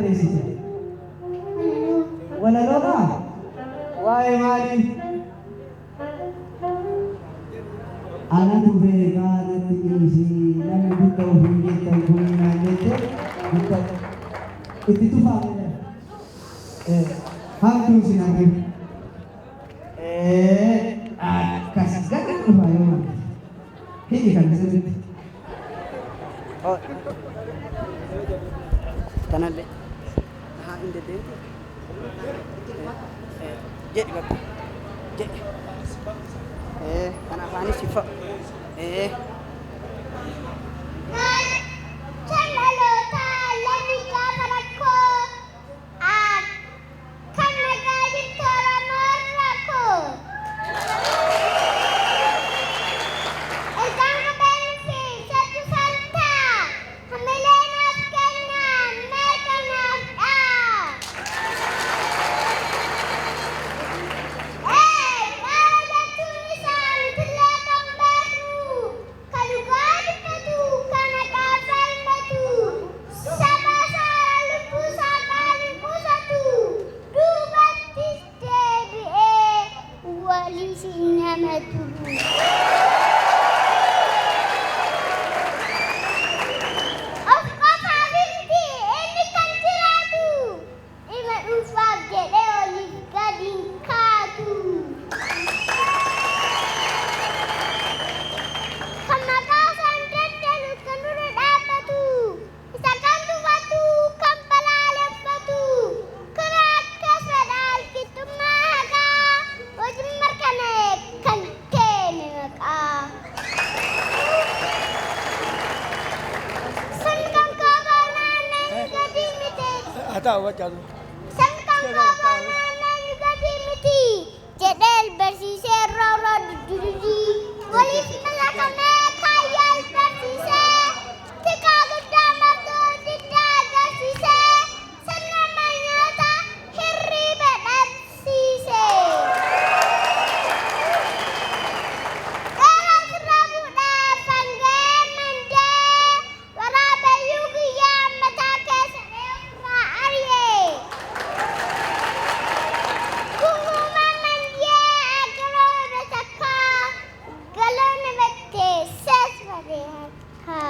dandeessite? Walaloodha? Waa'ee maalii? Anatu beekaa natti dhiisii namni guddaa ofii jettan kun naan jette guddaa itti tufaame hamtuun si naan jiru. Akkas gadi dhufaa yoo malte hidhi kan sirriitti. Kanallee haa hin deddeemte jedhi bakka jedhi kan afaanis ifa tahu aja tu. Sangkang kawanan juga dimiti. Jedel bersisir rawa dududi. Polis melakane kayal bersisir. Tika gedam atau tidak bersisir. Senamanya tak hiri bersisir. Dalam serabu dah panggil mende. Warabayu giyam mata kesere Arye. Kuhuman mandia aglo resaka. Galon vette ses vadeka.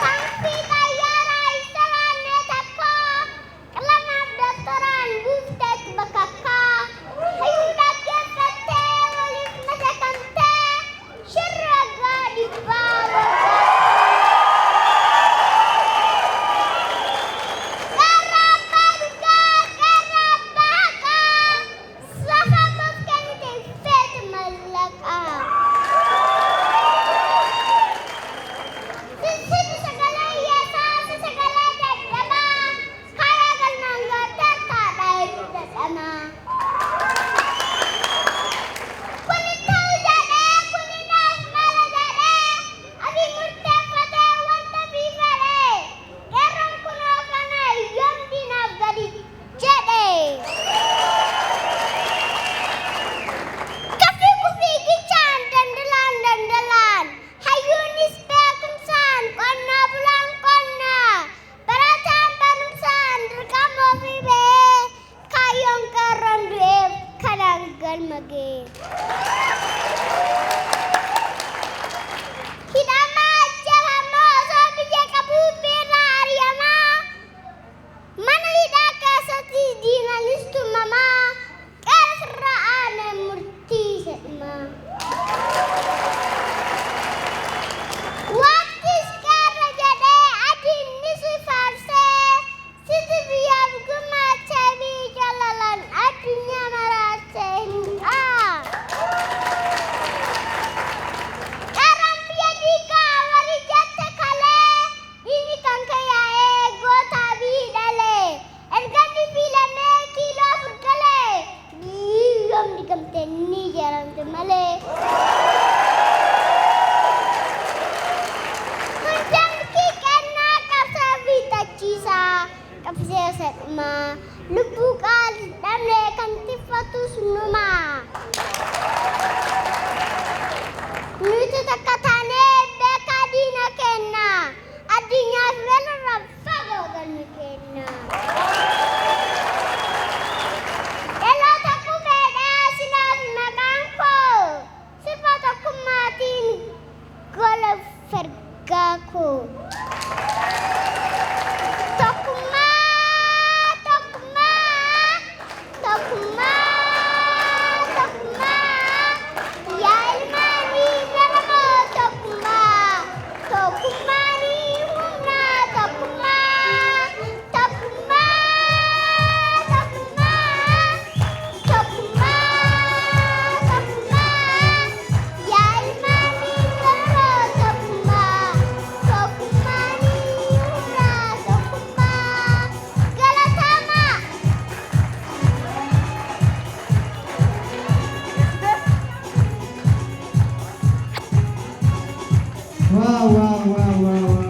Pangsi kayara istarane taka. Kelama doktoran bustet bakaka. Hayudak yang kate walis masakante. Syiraga di bawah. Wow, wow, wow, wow.